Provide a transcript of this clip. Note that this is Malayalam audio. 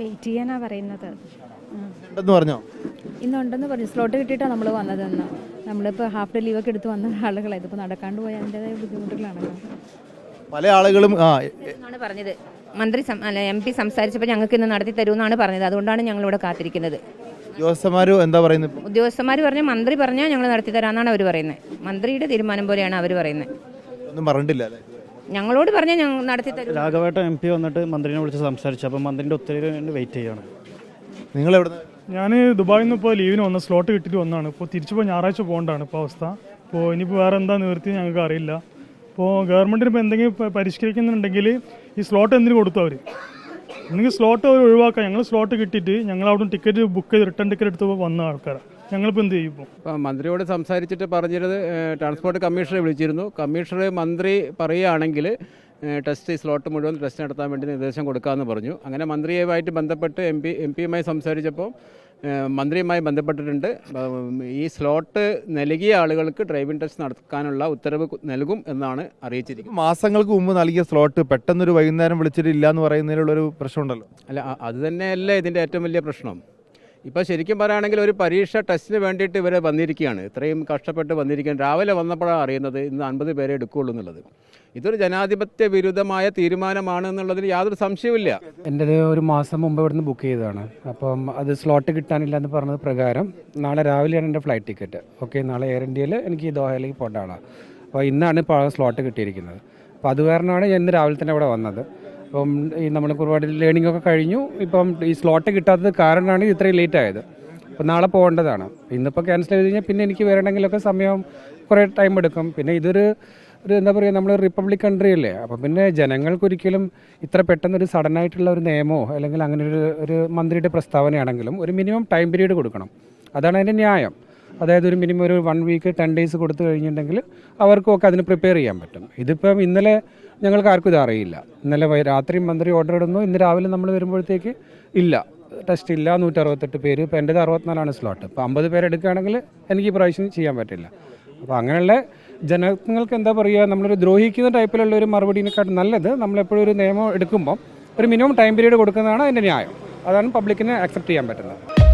വെയിറ്റ് ചെയ്യാനാണ് പറയുന്നത്. ഉണ്ടെന്ന് പറഞ്ഞോ? ഇന്നുണ്ടെന്ന് പറഞ്ഞു. സ്ലോട്ട് കിട്ടിയിട്ടാണ് നമ്മൾ വന്നതെന്ന്. നമ്മളിപ്പോൾ ഹാഫ് ഡേ ലീവൊക്കെ എടുത്ത് വന്ന ആളുകളാണ്. ഇതിപ്പോൾ നടക്കാണ്ട് പോയാൽ അതിൻ്റെതായ ബുദ്ധിമുട്ടുകളാണല്ലോ. പല ആളുകളും എന്നാണ് പറഞ്ഞത്. മന്ത്രി MP സംസാരിച്ചപ്പോൾ ഞങ്ങൾക്ക് ഇന്ന് നടത്തി തരുമെന്നാണ് പറഞ്ഞത്. അതുകൊണ്ടാണ് ഞങ്ങളിവിടെ കാത്തിരിക്കുന്നത്. ഉദ്യോഗസ്ഥന്മാർ എന്താ പറയുന്നത്? ഉദ്യോഗസ്ഥന്മാർ പറഞ്ഞു, മന്ത്രി പറഞ്ഞാൽ ഞങ്ങൾ നടത്തി തരാമെന്നാണ് അവർ പറയുന്നത്. മന്ത്രിയുടെ തീരുമാനം പോലെയാണ് അവർ പറയുന്നത്. ഒന്നും പറഞ്ഞിട്ടില്ല അല്ലേ? ഞങ്ങളോട് പറഞ്ഞാൽ ഞങ്ങൾ നടത്തി തരും. രാഘവേട്ട MP വന്നിട്ട് മന്ത്രിനെ വിളിച്ച് സംസാരിച്ചു. അപ്പോൾ മന്ത്രിൻ്റെ ഉത്തരവിന് വേണ്ടി വെയിറ്റ് ചെയ്യുകയാണ്. നിങ്ങൾ എവിടെ? ഞാൻ ദുബായിൽ നിന്ന് ഇപ്പോൾ ലീവിന് വന്ന, സ്ലോട്ട് കിട്ടിയിട്ട് വന്നതാണ്. ഇപ്പോൾ തിരിച്ചു ഞായറാഴ്ച പോകേണ്ടതാണ് ഇപ്പോൾ അവസ്ഥ. ഇപ്പോൾ ഇനിയിപ്പോൾ വേറെ എന്താ നിവൃത്തി ഞങ്ങൾക്ക് അറിയില്ല. ഇപ്പോൾ ഗവൺമെൻറ്റിന് ഇപ്പോൾ എന്തെങ്കിലും പരിഷ്കരിക്കുന്നുണ്ടെങ്കിൽ ഈ സ്ലോട്ട് എന്തിനു കൊടുത്തു അവർ? എന്തെങ്കിലും സ്ലോട്ട് അവർ ഒഴിവാക്കാം. ഞങ്ങൾ സ്ലോട്ട് കിട്ടിയിട്ട് ഞങ്ങൾ അവിടെ ടിക്കറ്റ് ബുക്ക് ചെയ്ത് റിട്ടേൺ ടിക്കറ്റ് എടുത്ത് വന്ന ആൾക്കാരാണ്. ഞങ്ങളിപ്പോൾ എന്ത് ചെയ്യും? ഇപ്പോൾ മന്ത്രിയോട് സംസാരിച്ചിട്ട് പറഞ്ഞത് ട്രാൻസ്പോർട്ട് കമ്മീഷണറെ വിളിച്ചിരുന്നു. കമ്മീഷണർ മന്ത്രി പറയുകയാണെങ്കിൽ ടെസ്റ്റ് സ്ലോട്ട് മുഴുവൻ ടെസ്റ്റ് നടത്താൻ വേണ്ടി നിർദ്ദേശം കൊടുക്കാമെന്ന് പറഞ്ഞു. അങ്ങനെ മന്ത്രിയുമായിട്ട് ബന്ധപ്പെട്ട് MP-യുമായി സംസാരിച്ചപ്പോൾ മന്ത്രിയുമായി ബന്ധപ്പെട്ടിട്ടുണ്ട്. ഈ സ്ലോട്ട് നൽകിയ ആളുകൾക്ക് ഡ്രൈവിംഗ് ടെസ്റ്റ് നടത്താനുള്ള ഉത്തരവ് നൽകും എന്നാണ് അറിയിച്ചിരിക്കുന്നത്. മാസങ്ങൾക്ക് മുമ്പ് നൽകിയ സ്ലോട്ട് പെട്ടെന്നൊരു വൈകുന്നേരം വിളിച്ചിട്ട് ഇല്ല എന്ന് പറയുന്നതിലുള്ളൊരു പ്രശ്നമുണ്ടല്ലോ. അല്ല, അത് തന്നെയല്ലേ ഇതിൻ്റെ ഏറ്റവും വലിയ പ്രശ്നം. ഇപ്പോൾ ശരിക്കും പറയുകയാണെങ്കിൽ ഒരു പരീക്ഷ ടെസ്റ്റിന് വേണ്ടിയിട്ട് ഇവർ വന്നിരിക്കുകയാണ്. ഇത്രയും കഷ്ടപ്പെട്ട് വന്നിരിക്കുകയാണ്. രാവിലെ വന്നപ്പോഴാണ് അറിയുന്നത് ഇന്ന് 50 പേരെ എടുക്കുകയുള്ളൂ എന്നുള്ളത്. ഇതൊരു ജനാധിപത്യ വിരുദ്ധമായ തീരുമാനമാണ് എന്നുള്ളതിൽ യാതൊരു സംശയവുമില്ല. എൻ്റെത് ഒരു മാസം മുമ്പ് ഇവിടുന്ന് ബുക്ക് ചെയ്തതാണ്. അപ്പം അത് സ്ലോട്ട് കിട്ടാനില്ല എന്ന് പറഞ്ഞത് പ്രകാരം നാളെ രാവിലെയാണ് എൻ്റെ ഫ്ലൈറ്റ് ടിക്കറ്റ്. ഓക്കെ, നാളെ എയർ ഇന്ത്യയിൽ എനിക്ക് ദോഹയിലേക്ക് പോകേണ്ടതാണ്. അപ്പോൾ ഇന്നാണ് ഇപ്പോൾ സ്ലോട്ട് കിട്ടിയിരിക്കുന്നത്. അപ്പോൾ അത് കാരണമാണ് ഞാൻ ഇന്ന് രാവിലെ തന്നെ ഇവിടെ വന്നത്. അപ്പം ഈ നമ്മൾക്ക് ഒരുപാട് ലേണിംഗ് ഒക്കെ കഴിഞ്ഞു. ഇപ്പം ഈ സ്ലോട്ട് കിട്ടാത്തത് കാരണമാണ് ഇത്രയും ലേറ്റ് ആയത്. അപ്പോൾ നാളെ പോകേണ്ടതാണ്. ഇന്നിപ്പോൾ ക്യാൻസൽ ചെയ്ത് കഴിഞ്ഞാൽ പിന്നെ എനിക്ക് വരണമെങ്കിലൊക്കെ സമയം കുറേ ടൈം എടുക്കും. പിന്നെ ഇതൊരു എന്താ പറയുക, നമ്മൾ റിപ്പബ്ലിക് കൺട്രി അല്ലേ. അപ്പം പിന്നെ ജനങ്ങൾക്കൊരിക്കലും ഇത്ര പെട്ടെന്നൊരു സഡനായിട്ടുള്ള ഒരു നിയമമോ അല്ലെങ്കിൽ അങ്ങനെ ഒരു മന്ത്രിയുടെ പ്രസ്താവനയാണെങ്കിലും ഒരു മിനിമം ടൈം പീരീഡ് കൊടുക്കണം. അതാണ് അതിൻ്റെ ന്യായം. അതായത് ഒരു മിനിമം ഒരു 1 വീക്ക് 10 ഡേയ്സ് കൊടുത്തു കഴിഞ്ഞിട്ടുണ്ടെങ്കിൽ അവർക്കൊക്കെ അതിന് പ്രിപ്പയർ ചെയ്യാൻ പറ്റും. ഇതിപ്പം ഇന്നലെ ഞങ്ങൾക്ക് ആർക്കും ഇത് അറിയില്ല. ഇന്നലെ രാത്രി മന്ത്രി ഓർഡർ ഇടുന്നു, ഇന്ന് രാവിലെ നമ്മൾ വരുമ്പോഴത്തേക്ക് ഇല്ല, ടെസ്റ്റ് ഇല്ല, 168 പേര്. ഇപ്പോൾ എൻ്റേത് 64 സ്ലോട്ട്. ഇപ്പോൾ 50 പേര് എടുക്കുകയാണെങ്കിൽ എനിക്ക് ഈ പ്രാവശ്യം ചെയ്യാൻ പറ്റില്ല. അപ്പോൾ അങ്ങനെയുള്ള ജനങ്ങൾക്ക് എന്താ പറയുക, നമ്മളൊരു ദ്രോഹിക്കുന്ന ടൈപ്പിലുള്ള ഒരു മറുപടിനെക്കാട്ടും നല്ലത് നമ്മളെപ്പോഴും ഒരു നിയമം എടുക്കുമ്പോൾ ഒരു മിനിമം ടൈം പീരീഡ് കൊടുക്കുന്നതാണ് അതിൻ്റെ ന്യായം. അതാണ് പബ്ലിക്കിന് അക്സെപ്റ്റ് ചെയ്യാൻ പറ്റുന്നത്.